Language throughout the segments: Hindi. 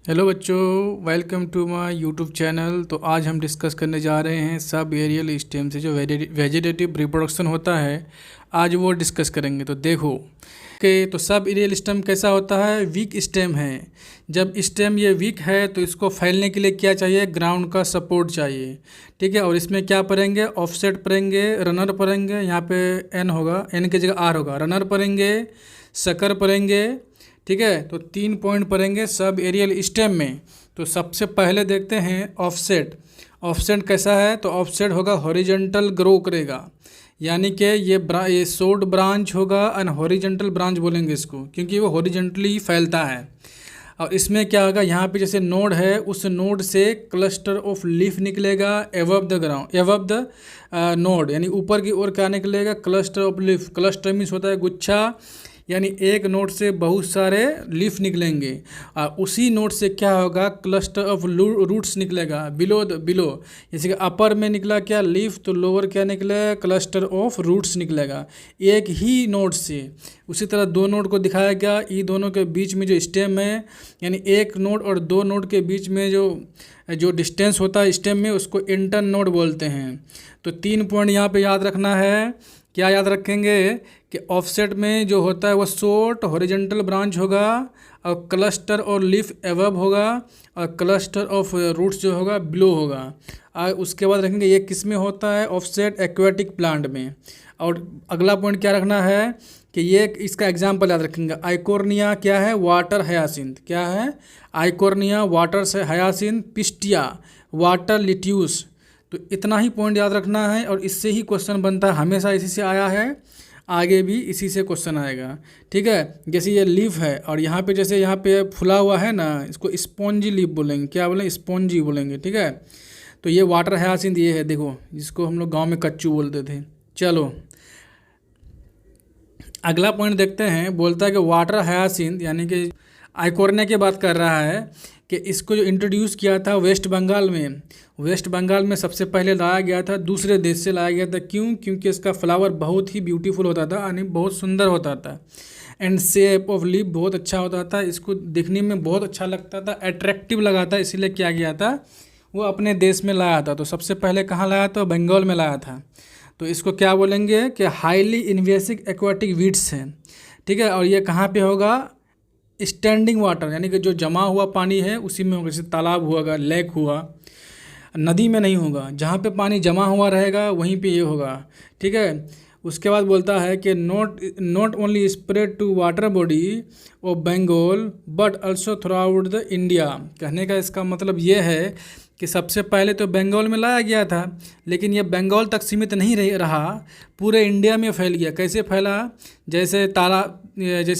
हेलो बच्चों, welcome to my YouTube channel. तो आज हम डिस्कस करने जा रहे हैं सब एरियल स्टेम से जो वेजिटेटिव रिप्रोडक्शन होता है, आज वो डिस्कस करेंगे। तो देखो कि तो सब एरियल स्टेम कैसा होता है, वीक स्टेम है। जब स्टेम ये वीक है तो इसको फैलने के लिए क्या चाहिए, ग्राउंड का सपोर्ट चाहिए। ठीक है, और इसमें क्या पढ़ेंगे, ऑफसेट पढ़ेंगे, रनर पढ़ेंगे, यहाँ पे एन होगा, एन की जगह आर होगा, रनर पढ़ेंगे, सकर पढ़ेंगे। ठीक है, तो 3 पॉइंट पढ़ेंगे सब एरियल स्टेम में। तो सबसे पहले देखते हैं ऑफसेट। ऑफसेट कैसा है, तो ऑफसेट होगा हॉरिजॉन्टल ग्रो करेगा, यानी कि ये शॉर्ट ब्रांच होगा एंड हॉरिजॉन्टल ब्रांच बोलेंगे इसको, क्योंकि वो हॉरिजॉन्टली फैलता है। और इसमें क्या होगा, यहाँ पे जैसे नोड है, उस नोड से क्लस्टर ऑफ लीफ निकलेगा एवब द ग्राउंड, एवब द नोड, यानी ऊपर की ओर क्या निकलेगा, cluster of leaf. Cluster means होता है गुच्छा, यानी एक नोड से बहुत सारे लीफ निकलेंगे। और उसी नोड से क्या होगा, क्लस्टर ऑफ रूट्स निकलेगा बिलो। जैसे कि अपर में निकला क्या लीफ, तो लोअर क्या निकलेगा, क्लस्टर ऑफ रूट्स निकलेगा एक ही नोड से। उसी तरह दो नोड को दिखाया गया, ये दोनों के बीच में जो स्टेम है, यानी एक नोड और दो नोड के बीच में जो डिस्टेंस होता है स्टेम में, उसको इंटर नोड बोलते हैं। तो 3 पॉइंट यहाँ पे याद रखना है। क्या याद रखेंगे कि ऑफसेट में जो होता है वो शॉर्ट हॉरिजॉन्टल ब्रांच होगा, और क्लस्टर और लीफ एवब होगा, और क्लस्टर ऑफ रूट्स जो होगा बिलो होगा। और उसके बाद रखेंगे ये किस में होता है, ऑफसेट एक्वेटिक प्लांट में। और अगला पॉइंट क्या रखना है कि ये इसका एग्जाम्पल याद रखेंगे। आइकोर्निया क्या है, वाटर हयासिंथ। क्या है, आइकोर्निया वाटर से हयासिंथ, पिस्टिया वाटर लिट्यूस। तो इतना ही पॉइंट याद रखना है, और इससे ही क्वेश्चन बनता है, हमेशा इसी से आया है, आगे भी इसी से क्वेश्चन आएगा। ठीक है, जैसे ये लीफ है और यहाँ पे जैसे यहाँ पे फुला हुआ है ना, इसको स्पॉन्जी लीफ बोलेंगे। क्या बोलेंगे, स्पॉन्जी बोलेंगे। ठीक है, तो ये वाटर हयासिंथ ये है, देखो, जिसको हम लोग गांव में कच्चू बोलते थे। चलो अगला पॉइंट देखते हैं। बोलता है कि वाटर हयासिंथ, यानी कि आइकोर्निया की बात कर रहा है कि इसको जो इंट्रोड्यूस किया था वेस्ट बंगाल में, वेस्ट बंगाल में सबसे पहले लाया गया था, दूसरे देश से लाया गया था। क्यों, क्योंकि इसका फ्लावर बहुत ही ब्यूटीफुल होता था, यानी बहुत सुंदर होता था, एंड शेप ऑफ लीफ बहुत अच्छा होता था, इसको दिखने में बहुत अच्छा लगता था, अट्रैक्टिव लगा था, इसीलिए क्या किया था, वो अपने देश में लाया था। तो सबसे पहले कहाँ लाया था, बंगाल में लाया था। तो इसको क्या बोलेंगे कि हाईली इन्वेसिव एक्वाटिक वीड्स है। ठीक है, और ये कहाँ पे होगा, स्टैंडिंग वाटर, यानी कि जो जमा हुआ पानी है उसी में होगा। जैसे तालाब हुआ, लेक हुआ, नदी में नहीं होगा, जहाँ पे पानी जमा हुआ रहेगा वहीं पे ये होगा। ठीक है, उसके बाद बोलता है कि not only spread to water body of Bengal but also throughout the India. कहने का इसका मतलब ये है कि सबसे पहले तो बंगाल में लाया गया था, लेकिन ये बंगाल तक सीमित नहीं रहा, पूरे इंडिया में फैल गया। कैसे फैला, जैसे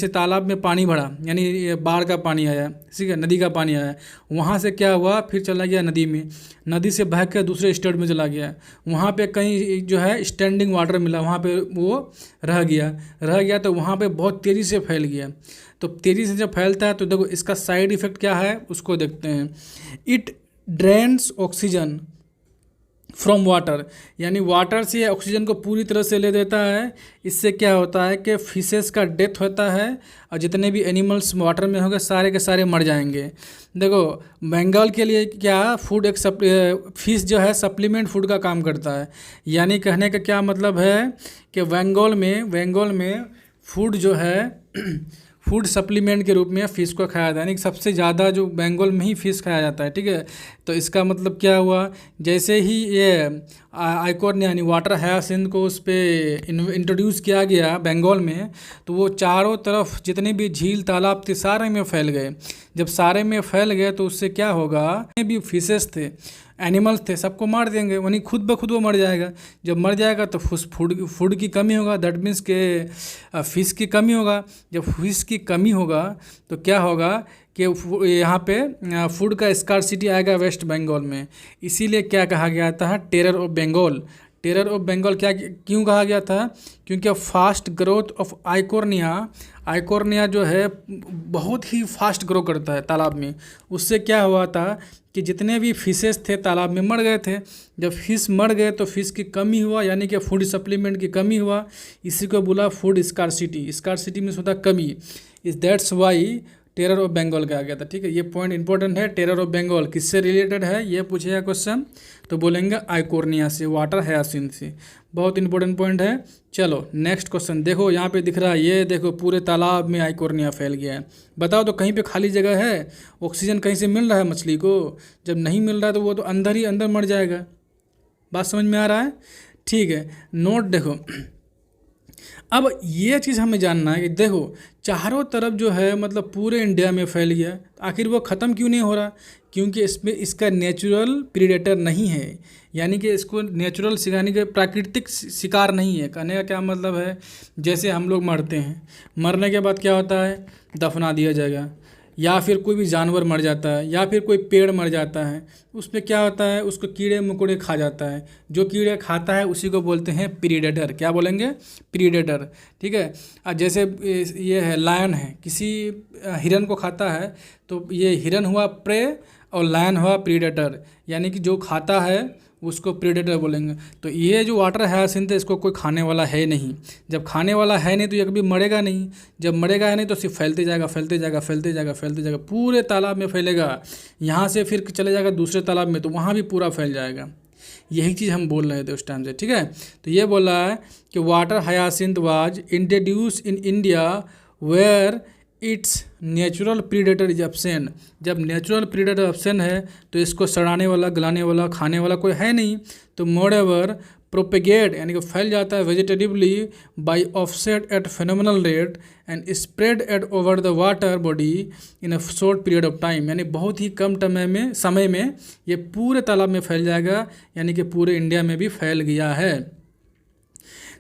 तालाब में पानी भरा, यानी ये बाढ़ का पानी आया, ठीक है, नदी का पानी आया, वहाँ से क्या हुआ, फिर चला गया नदी में, नदी से बह कर दूसरे स्टेट में चला गया, वहाँ पे कहीं जो है स्टैंडिंग वाटर मिला, वहाँ पे वो रह गया तो वहाँ पे बहुत तेज़ी से फैल गया। तो तेज़ी से जब फैलता है तो देखो इसका साइड इफ़ेक्ट क्या है उसको देखते हैं। It drains oxygen from water, यानी वाटर से ऑक्सीजन को पूरी तरह से ले देता है। इससे क्या होता है कि फिशेस का डेथ होता है, और जितने भी एनिमल्स वाटर में होंगे सारे के सारे मर जाएंगे। देखो बंगाल के लिए क्या फूड, एक फिश जो है सप्लीमेंट फूड का काम करता है। यानी कहने का क्या मतलब है कि बंगाल में फूड जो है फूड सप्लीमेंट के रूप में फ़िश को खाया जाता है, यानी कि सबसे ज़्यादा जो बंगाल में ही फ़िश खाया जाता है। ठीक है, तो इसका मतलब क्या हुआ, जैसे ही ये आइकोर्निया यानी वाटर हयासिंथ को उस पर इंट्रोड्यूस किया गया बंगाल में, तो वो चारों तरफ जितने भी झील तालाब थे सारे में फैल गए। जब सारे में फैल गए तो उससे क्या होगा, जितने भी फिशेस थे, एनिमल्स थे, सबको मार देंगे, वहीं खुद ब खुद वो मर जाएगा। जब मर जाएगा तो फूड की कमी होगा, दैट मीन्स के फिश की कमी होगा। जब फिश की कमी होगा तो क्या होगा कि यहाँ पे फूड का स्कार्सिटी आएगा वेस्ट बंगाल में। इसीलिए क्या कहा गया था, terror of Bengal. Terror of Bengal क्या क्यों कहा गया था, क्योंकि फास्ट ग्रोथ ऑफ आइकोर्निया जो है बहुत ही फास्ट ग्रो करता है तालाब में। उससे क्या हुआ था कि जितने भी फिशेस थे तालाब में मर गए थे। जब फिश मर गए तो फिश की कमी हुआ, यानी कि फूड सप्लीमेंट की कमी हुआ। इसी को बोला फूड स्कार्सिटी। स्कार्सिटी मीन्स होता कमी। इस that's why terror of Bengal का आ गया था। ठीक है, ये पॉइंट इंपॉर्टेंट है। टेरर ऑफ बंगाल किससे रिलेटेड है ये पूछेगा क्वेश्चन, तो बोलेंगे आइकोर्निया से, वाटर हायासिन्थ से। बहुत इंपॉर्टेंट पॉइंट है। चलो नेक्स्ट क्वेश्चन देखो, यहाँ पे दिख रहा है, ये देखो पूरे तालाब में आइकोर्निया फैल गया है। बताओ तो कहीं पे खाली जगह है, ऑक्सीजन कहीं से मिल रहा है मछली को? जब नहीं मिल रहा है तो वो तो अंदर ही अंदर मर जाएगा। बात समझ में आ रहा है? ठीक है, नोट देखो। अब ये चीज़ हमें जानना है कि देखो चारों तरफ जो है मतलब पूरे इंडिया में फैल गया, आखिर वो ख़त्म क्यों नहीं हो रहा? क्योंकि इसमें इसका नेचुरल प्रीडेटर नहीं है, यानी कि इसको नेचुरल सिखाने के प्राकृतिक शिकार नहीं है। कहने का क्या मतलब है, जैसे हम लोग मरते हैं, मरने के बाद क्या होता है, दफना दिया जाएगा, या फिर कोई भी जानवर मर जाता है, या फिर कोई पेड़ मर जाता है, उसमें क्या होता है, उसको कीड़े मकोड़े खा जाता है। जो कीड़े खाता है उसी को बोलते हैं प्रीडेटर। क्या बोलेंगे? प्रीडेटर। ठीक है, जैसे ये है लायन है, किसी हिरन को खाता है, तो ये हिरन हुआ प्रे और लायन हुआ प्रीडेटर, यानी कि जो खाता है उसको प्रीडेटर बोलेंगे। तो ये जो वाटर हायासिन्थ है इसको कोई खाने वाला है नहीं। जब खाने वाला है नहीं तो ये कभी मरेगा नहीं। जब मरेगा है नहीं तो सिर्फ फैलते जाएगा, फैलते जाएगा, फैलते जाएगा, फैलते जाएगा, पूरे तालाब में फैलेगा। यहाँ से फिर चले जाएगा दूसरे तालाब में, तो वहाँ भी पूरा फैल जाएगा। यही चीज़ हम बोल रहे थे उस टाइम से। ठीक है, तो ये बोल रहा है कि water hyacinth was introduce in India where its natural predator is absent. जब नेचुरल प्रीडेटर एब्सेंट है तो इसको सड़ाने वाला, गलाने वाला, खाने वाला कोई है नहीं। तो मोreover प्रोपेगेट यानी कि फैल जाता है vegetatively by offset at phenomenal rate and spread at over the water body in a short period of time. यानी बहुत ही कम समय में ये पूरे तालाब में फैल जाएगा, यानी कि पूरे इंडिया में भी फैल गया है।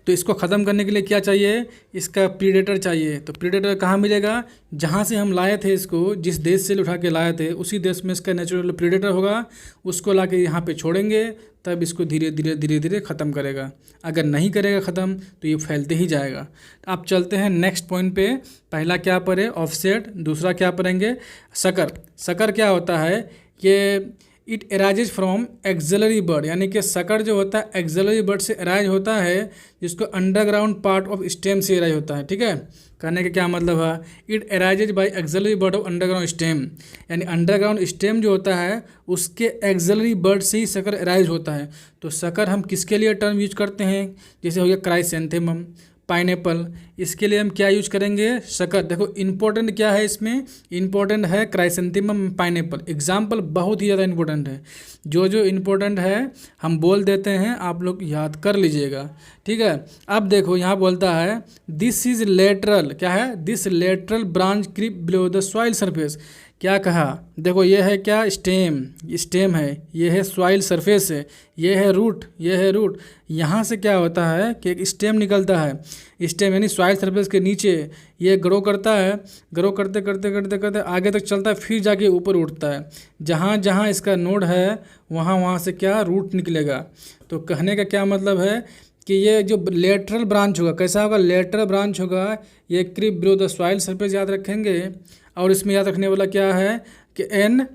तो इसको ख़त्म करने के लिए क्या चाहिए, इसका प्रीडेटर चाहिए। तो प्रीडेटर कहाँ मिलेगा? जहाँ से हम लाए थे इसको, जिस देश से उठा के लाए थे उसी देश में इसका नेचुरल प्रीडेटर होगा, उसको ला के यहाँ पर छोड़ेंगे, तब इसको धीरे धीरे धीरे धीरे ख़त्म करेगा। अगर नहीं करेगा ख़त्म तो ये फैलते ही जाएगा। अब चलते हैं नेक्स्ट पॉइंट पे। पहला क्या पढ़े, ऑफसेट। दूसरा क्या पढ़ेंगे, सकर। सकर क्या होता है कि it arises from axillary bud, यानी कि सकर जो होता है एक्सिलरी बर्ड से एराइज होता है, जिसको अंडरग्राउंड पार्ट ऑफ स्टेम से एराइज होता है। ठीक है, कहने का क्या मतलब है, it arises by axillary bud of underground stem, यानी अंडरग्राउंड स्टेम जो होता है उसके एक्सिलरी बर्ड से ही सकर एराइज होता है। तो सकर हम किसके लिए टर्म यूज करते हैं, जैसे हो गया क्राइसेंथेमम, पाइनएप्पल, इसके लिए हम क्या यूज करेंगे, सकर। देखो इंपॉर्टेंट क्या है इसमें, इंपॉर्टेंट है क्राइसेंथेमम, पाइनएप्पल। एग्जाम्पल बहुत ही ज़्यादा इंपॉर्टेंट है, जो जो इंपॉर्टेंट है हम बोल देते हैं, आप लोग याद कर लीजिएगा। ठीक है, अब देखो यहाँ बोलता है दिस इज लेटरल, क्या है, this lateral branch creep below the soil surface. क्या कहा, देखो ये है क्या, स्टेम, स्टेम है, ये है सॉइल सरफेस है, ये है रूट, ये है रूट। यहाँ से क्या होता है कि एक स्टेम निकलता है, स्टेम यानी सॉइल सरफेस के नीचे ये ग्रो करता है, ग्रो करते करते करते करते आगे तक चलता है, फिर जाके ऊपर उठता है। जहाँ जहाँ इसका नोड है वहाँ वहाँ से क्या रूट निकलेगा। तो कहने का क्या मतलब है कि ये जो लेटरल ब्रांच होगा, कैसा होगा, लेटरल ब्रांच होगा, ये creep below the soil surface याद रखेंगे। और इसमें याद रखने वाला क्या है कि and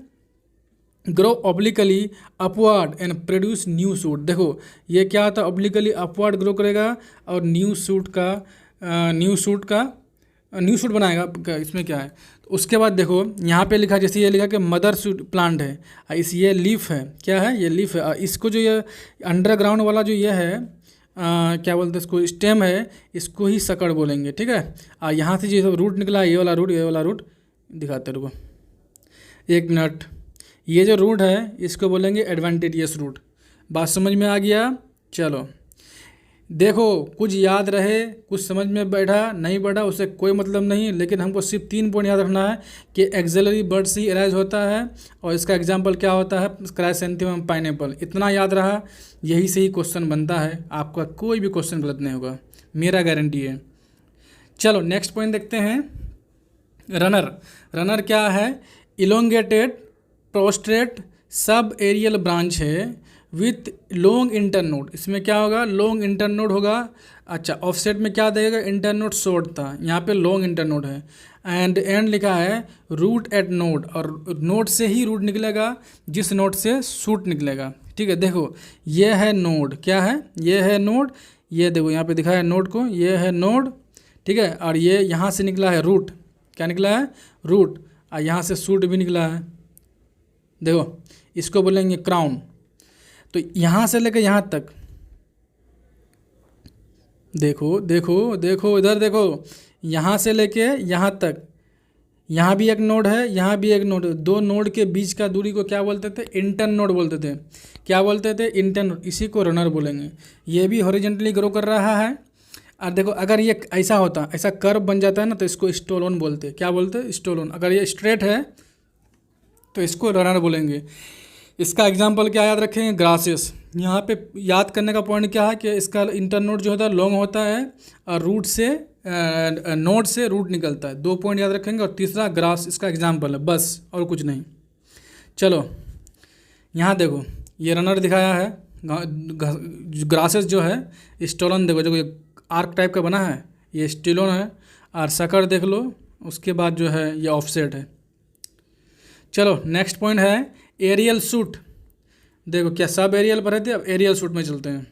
grow obliquely upward and produce new shoot. देखो ये क्या होता है, ऑब्लिकली अपवर्ड ग्रो करेगा और न्यू सूट बनाएगा। इसमें क्या है, तो उसके बाद देखो यहाँ पे लिखा, जैसे ये लिखा कि मदर सूट प्लांट है, इस ये लीफ है, क्या है, ये लीफ है। इसको जो ये अंडरग्राउंड वाला जो ये है क्या बोलते हैं इसको, स्टेम है, इसको ही सकर बोलेंगे। ठीक है, और यहाँ से जो रूट निकला, ये वाला रूट, ये वाला रूट दिखाते रुको 1 मिनट। ये जो रूट है इसको बोलेंगे एडवांटेजियस रूट। बात समझ में आ गया? चलो देखो, कुछ याद रहे, कुछ समझ में बैठा नहीं बैठा उससे कोई मतलब नहीं, लेकिन हमको सिर्फ 3 पॉइंट याद रखना है कि एक्सिलरी बर्ड से एराइज होता है, और इसका एग्जांपल क्या होता है, क्राइसेंथेमम, पाइनएप्पल। इतना याद रहा, यही से ही क्वेश्चन बनता है, आपका कोई भी क्वेश्चन गलत नहीं होगा, मेरा गारंटी है। चलो नेक्स्ट पॉइंट देखते हैं, रनर। रनर क्या है, elongated prostrate sub aerial branch है विथ लॉन्ग इंटरनोड। इसमें क्या होगा, लॉन्ग इंटरनोड होगा। अच्छा, ऑफसेट में क्या देगा, इंटरनोड शॉर्ट था, यहाँ पे लॉन्ग इंटरनोड है। एंड लिखा है रूट एट नोड, और नोड से ही रूट निकलेगा, जिस नोड से शूट निकलेगा। ठीक है, देखो ये है नोड, क्या है, ये है नोड, ये देखो यहाँ पे दिखा है नोड को, ये है नोड। ठीक है, और ये यहाँ से निकला है रूट, क्या निकला है, रूट। और यहाँ से सूट भी निकला है, देखो इसको बोलेंगे क्राउन। तो यहाँ से लेकर यहाँ तक, देखो देखो देखो इधर देखो, यहाँ से लेके यहाँ तक, यहाँ भी एक नोड है, यहाँ भी एक नोड है, दो नोड के बीच का दूरी को क्या बोलते थे? इंटर नोड बोलते थे। क्या बोलते थे? Inter node. इसी को रनर बोलेंगे। ये भी हॉरिजॉन्टली ग्रो कर रहा है। और देखो अगर ये ऐसा होता, ऐसा कर्व बन जाता है ना, तो इसको स्टोलोन बोलते हैं। क्या बोलते हैं? स्टोलोन। अगर ये स्ट्रेट है तो इसको रनर बोलेंगे। इसका एग्जाम्पल क्या याद रखेंगे? ग्रासेस। यहाँ पे याद करने का पॉइंट क्या है कि इसका इंटर नोड जो होता है लॉन्ग होता है और रूट से नोड से रूट निकलता है। 2 पॉइंट याद रखेंगे। और तीसरा ग्रास इसका एग्जाम्पल है, बस और कुछ नहीं। चलो यहाँ देखो ये रनर दिखाया है, ग्रासेस जो है स्टोलन। देखो जो आर्क टाइप का बना है ये स्टोलन है। और सकर देख लो, उसके बाद जो है ये ऑफसेट है। चलो नेक्स्ट पॉइंट है एरियल शूट। देखो क्या सब एरियल पर रहते हैं, अब एरियल शूट में चलते हैं।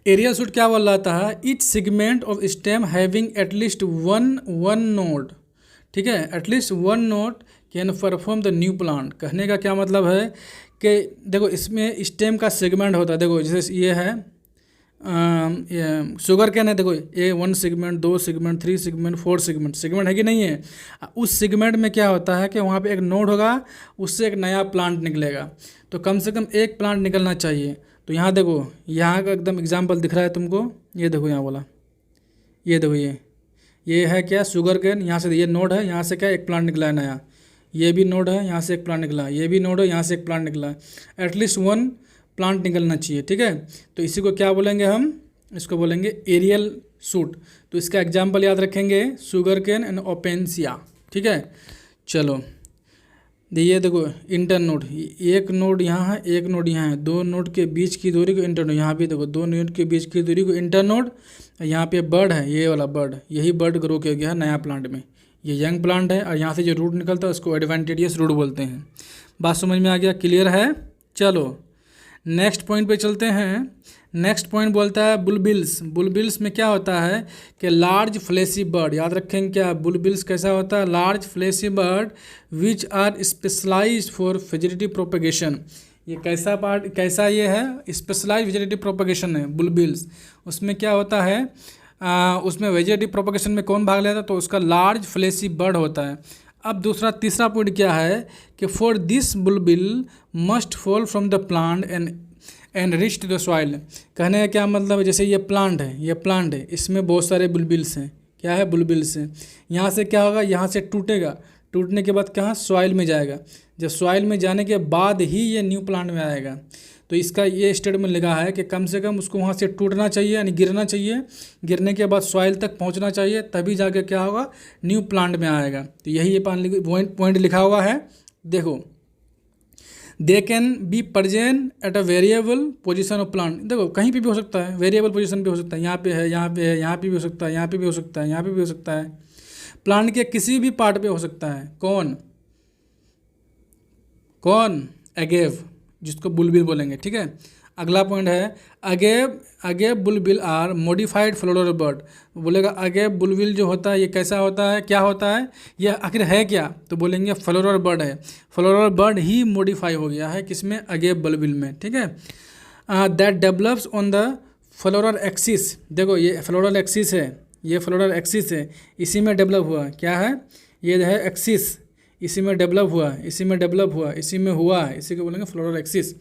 एरियल शूट क्या बोल रहा था? Each segment of stem having at least one node, ठीक है, at least one node can perform the new plant. कहने का क्या मतलब है कि देखो इसमें स्टेम का सेगमेंट होता है। देखो जैसे ये है शुगर कैन है, देखो ये 1 segment, 2 segment, 3 segment, 4 segment, segment है कि नहीं है? उस सेगमेंट में क्या होता है कि वहाँ पे एक नोड होगा, उससे एक नया प्लांट निकलेगा। तो कम से कम एक प्लांट निकलना चाहिए। तो यहाँ देखो, यहाँ का एकदम एग्जाम्पल दिख रहा है तुमको, ये देखो यहाँ वाला, ये देखो ये है क्या? Sugar cane. यहाँ से ये नोड है, यहाँ से क्या एक प्लांट निकला है नया। ये भी नोड है, यहाँ से एक प्लांट निकला है। ये भी नोड है, यहाँ से एक प्लांट निकला है। एटलीस्ट 1 प्लांट निकलना चाहिए, ठीक है। तो इसी को क्या बोलेंगे हम? इसको बोलेंगे एरियल शूट। तो इसका एग्जाम्पल याद रखेंगे शुगर कैन एंड ओपेंसिया, ठीक है। चलो ये देखो इंटर नोड, एक नोड यहाँ है, एक नोड यहाँ है, 2 नोड के बीच की दूरी को इंटर नोड। यहाँ भी देखो 2 नोड के बीच की दूरी को इंटर नोड। यहाँ पे बर्ड है, ये वाला बर्ड, यही बर्ड ग्रो किया गया है नया प्लांट में। ये यंग प्लांट है और यहाँ से जो रूट निकलता है उसको एडवांटेजियस रूट बोलते हैं। बात समझ में आ गया? क्लियर है? चलो नेक्स्ट पॉइंट पे चलते हैं। नेक्स्ट पॉइंट बोलता है बुलबिल्स। बुलबिल्स में क्या होता है कि लार्ज फ्लेशी बर्ड। याद रखेंगे क्या? बुलबिल्स कैसा होता है? Large fleshy bud which are specialised for vegetative propagation. ये कैसा ये है? स्पेशलाइज्ड वेजिटेटिव प्रोपेगेशन है बुलबिल्स। उसमें क्या होता है? उसमें वेजिटेटिव प्रोपेगेशन में कौन भाग लेता है? तो उसका लार्ज फ्लेशी बर्ड होता है। अब तीसरा पॉइंट क्या है कि for this bulbil must fall from the plant and reach to the soil. कहने का क्या मतलब है? जैसे ये प्लांट है, इसमें बहुत सारे बुलबिल्स हैं। क्या है? बुलबिल्स हैं। यहाँ से क्या होगा? यहाँ से टूटेगा, टूटने के बाद कहाँ? सॉइल में जाएगा। जब सॉइल में जाने के बाद ही ये न्यू प्लांट में आएगा। तो इसका ये स्टेटमेंट लिखा है कि कम से कम उसको वहाँ से टूटना चाहिए, यानी गिरना चाहिए, गिरने के बाद सॉइल तक पहुँचना चाहिए, तभी जाके क्या होगा? न्यू प्लांट में आएगा। तो यही ये पॉइंट लिखा हुआ है। देखो they can be present at a variable position of plant. देखो कहीं पे भी हो सकता है, वेरिएबल पोजीशन पे हो सकता है। यहाँ पे है, यहाँ पे है, यहाँ पे भी हो सकता है, यहाँ पे भी हो सकता है, यहाँ पे भी हो सकता है। प्लांट के किसी भी पार्ट पे हो सकता है। कौन? एगेव, जिसको बुलबिल बोलेंगे, ठीक है। अगला पॉइंट है agave bulbil are modified floral bud. बोलेगा अगेव बुलबिल जो होता है ये कैसा होता है, क्या होता है, ये आखिर है क्या? तो बोलेंगे फ्लोरल बर्ड है। फ्लोरल बर्ड ही मॉडिफाई हो गया है, किसमें? अगेव बुलबिल में, ठीक है। That develops on the floral axis. देखो ये फ्लोरल एक्सिस है, ये फ्लोरल एक्सिस है, इसी में डेवलप हुआ। क्या है? ये है एक्सिस, इसी में डेवलप हुआ, इसी में डेवलप हुआ, इसी में हुआ है, इसी को बोलेंगे फ्लोरल एक्सिस।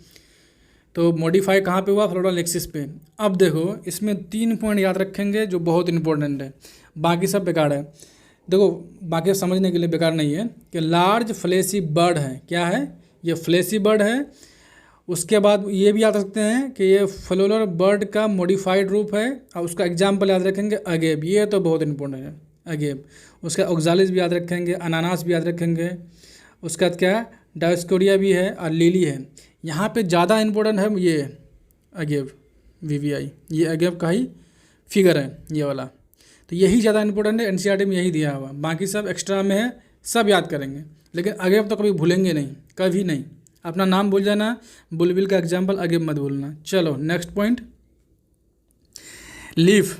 तो मॉडिफाई कहाँ पे हुआ? फ्लोरल एक्सिस पे। अब देखो इसमें 3 पॉइंट याद रखेंगे जो बहुत इंपॉर्टेंट है, बाकी सब बेकार है। देखो बाकी समझने के लिए बेकार नहीं है कि लार्ज फ्लेशी बर्ड है। क्या है? ये फ्लेशी बर्ड है। उसके बाद ये भी याद रखते हैं कि ये फ्लोरल बर्ड का मॉडिफाइड रूप है, और उसका एग्जाम्पल याद रखेंगे अगेव। ये तो बहुत इंपॉर्टेंट है, अगेव। उसका ऑक्जालिस भी याद रखेंगे, अनानास भी याद रखेंगे। उसके बाद क्या? डायोस्कोरिया भी है और लिली है। यहाँ पे ज़्यादा इंपॉर्टेंट है ये अगेव, VVI, ये अगेव का ही फिगर है ये वाला। तो यही ज़्यादा इंपॉर्टेंट है, NCERT में यही दिया हुआ। बाकी सब एक्स्ट्रा में है, सब याद करेंगे, लेकिन अगेव तो कभी भूलेंगे नहीं, कभी नहीं। अपना नाम भूल जाना, बुलबिल का एग्जाम्पल अगेव मत भूलना। चलो नेक्स्ट पॉइंट, लीफ।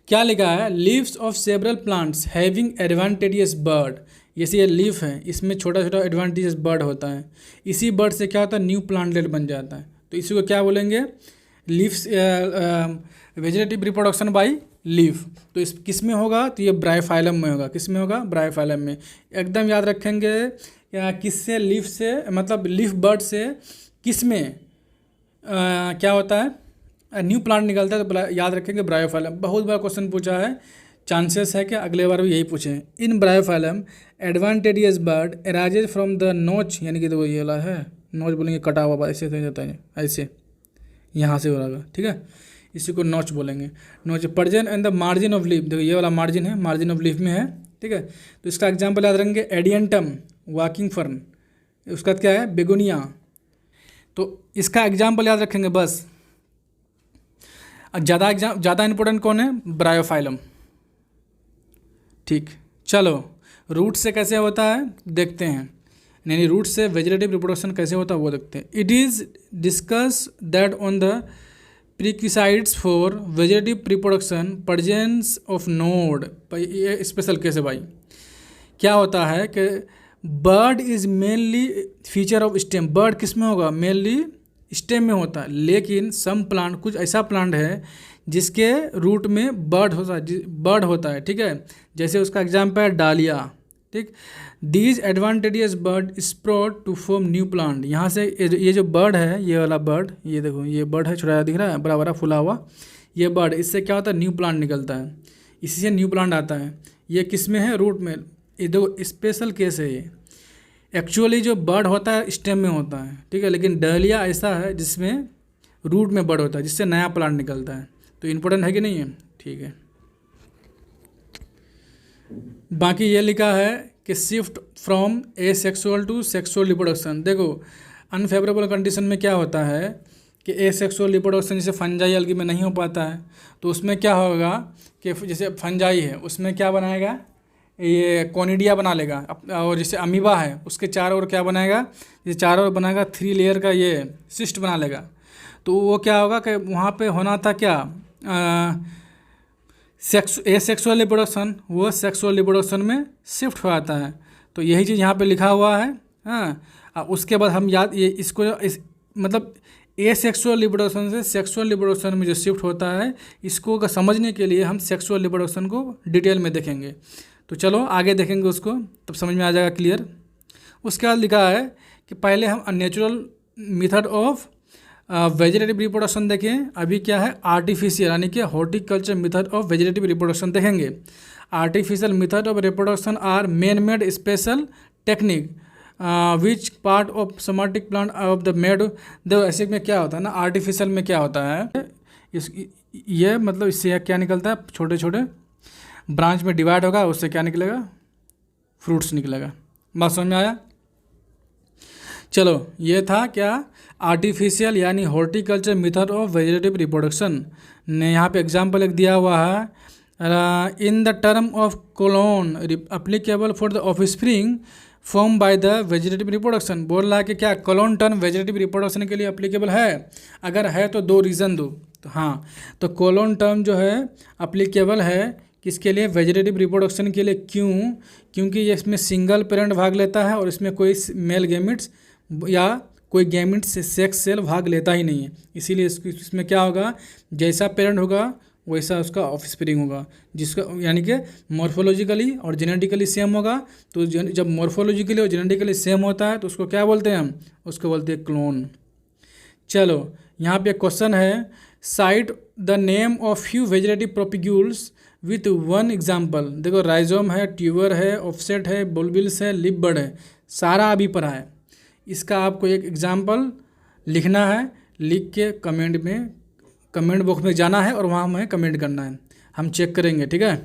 क्या लिखा है, leaves of several plants having advantageous bird. जैसे ये लीफ है, इसमें छोटा छोटा एडवांटेजियस बर्ड होता है, इसी बर्ड से क्या होता है, न्यू प्लांटलेट बन जाता है। तो इसी को क्या बोलेंगे, leaves, vegetative reproduction by leaf. तो इस किस में होगा, तो ये ब्रायोफाइलम में होगा। किस में होगा, ब्रायोफाइलम में। एकदम याद रखेंगे, किससे, लीफ से, मतलब लीफ बर्ड से किस में क्या होता है, न्यू प्लांट निकलता है। तो याद रखेंगे ब्रायोफाइलम। बहुत बार क्वेश्चन पूछा है, चांसेस है कि अगले बार भी यही पूछें। In Bryophyllum adventitious bud arises from the notch, यानी कि देखो ये वाला है नोच, बोलेंगे कटा हुआ, ऐसे हो जाता है, ऐसे यहाँ से हो रहा है, ठीक है, इसी को नोच बोलेंगे। Notch portion and the margin of leaf, देखो ये वाला मार्जिन है, मार्जिन ऑफ लीफ में है, ठीक है। तो इसका एग्जाम्पल याद रखेंगे, एडियंटम, वॉकिंग फर्न, उसका बाद क्या है, बेगोनिया। तो इसका एग्जाम्पल याद रखेंगे बस। ज़्यादा इंपॉर्टेंट कौन है, ब्रायोफाइलम। ठीक, चलो रूट से कैसे होता है देखते हैं, यानी रूट से वेजिटेटिव रिप्रोडक्शन कैसे होता है वो देखते हैं। It is discuss that on the prerequisites for vegetative reproduction presence of node. ये स्पेशल केस है भाई। क्या होता है कि bud is mainly feature of stem. Bud किस में होगा, मेनली स्टेम में होता है, लेकिन सम प्लांट, कुछ ऐसा प्लांट है जिसके रूट में बर्ड होता है, ठीक है। जैसे उसका एग्जाम्पल है डालिया, ठीक। These adventitious bud sprout to form new plant. यहाँ से ये जो बर्ड है, ये वाला बर्ड, ये देखो ये बर्ड है, छोटा दिख रहा है, बड़ा बड़ा फुला हुआ, ये बर्ड, इससे क्या होता है, न्यू प्लांट निकलता है, इसी से न्यू प्लांट आता है। ये किस में है, रूट में। ये देखो स्पेशल केस है ये। एक्चुअली जो बर्ड होता है स्टेम में होता है, ठीक है, लेकिन डहलिया ऐसा है जिसमें रूट में बर्ड होता है, जिससे नया प्लांट निकलता है। तो इम्पोर्टेंट है कि नहीं है, ठीक है। बाकी ये लिखा है कि shift from asexual to sexual reproduction. देखो अनफेवरेबल कंडीशन में क्या होता है कि एसेक्सुअल रिप्रोडक्शन जैसे फंजाई अलगी में नहीं हो पाता है, तो उसमें क्या होगा कि जैसे फंजाई है उसमें क्या बनाएगा, ये कोनिडिया बना लेगा, और जैसे अमीबा है उसके चारों ओर क्या बनाएगा, जैसे चारों ओर बनाएगा 3 लेयर का ये सिस्ट बना लेगा। तो वो क्या होगा कि वहाँ पे होना था क्या, एसेक्सुअल रिप्रोडक्शन, वो सेक्सुअल रिप्रोडक्शन में शिफ्ट हो जाता है। तो यही चीज़ यहाँ पे लिखा हुआ है, हाँ। उसके बाद हम याद ये इसको मतलब एसेक्सुअल रिप्रोडक्शन से सेक्सुअल रिप्रोडक्शन में जो शिफ्ट होता है, इसको का समझने के लिए हम सेक्सुअल रिप्रोडक्शन को डिटेल में देखेंगे। तो चलो आगे देखेंगे उसको, तब समझ में आ जाएगा क्लियर। उसके बाद लिखा है कि पहले हम natural method of vegetative reproduction देखें। अभी क्या है, आर्टिफिशियल यानी कि horticulture method of vegetative reproduction देखेंगे। Artificial method of reproduction are man made special technique which part of somatic plant of the made. देखो ऐसे में क्या होता है ना, आर्टिफिशियल में क्या होता है, ये मतलब इससे क्या निकलता है, छोटे छोटे ब्रांच में डिवाइड होगा, उससे क्या निकलेगा, फ्रूट्स निकलेगा। बात समझ में आया। चलो ये था क्या, आर्टिफिशियल यानी horticulture method of vegetative reproduction ने यहाँ पे एग्जाम्पल एक दिया हुआ है, in the term of clone applicable for the offspring form by the vegetative reproduction. बोल रहा है कि क्या कोलोन टर्म वेजिटेटिव रिप्रोडक्शन के लिए अप्लीकेबल है, अगर है तो 2 रीज़न दो। तो हाँ, तो कोलोन टर्म जो है अप्लीकेबल है किसके लिए, वेजिटेटिव रिप्रोडक्शन के लिए। क्यों, क्योंकि ये इसमें सिंगल पेरेंट भाग लेता है और इसमें कोई मेल गैमेट्स या कोई गैमेट्स से सेक्स सेल भाग लेता ही नहीं है, इसीलिए इसमें क्या होगा, जैसा पेरेंट होगा वैसा उसका ऑफस्प्रिंग होगा, जिसका यानी कि मॉर्फोलॉजिकली और जेनेटिकली सेम होगा। तो जब मॉर्फोलॉजिकली और जेनेटिकली सेम होता है तो उसको क्या बोलते हैं हम, उसको बोलते हैं क्लोन। चलो यहाँ पे क्वेश्चन है, cite the name of few vegetative propagules with 1 example. देखो राइजोम है, ट्यूबर है, ऑफसेट है, बुलबिल्स है, लिप बड है, सारा अभी पढ़ा है। इसका आपको एक एग्जाम्पल लिखना है, लिख के कमेंट बॉक्स में जाना है और वहाँ हमें कमेंट करना है, हम चेक करेंगे, ठीक है।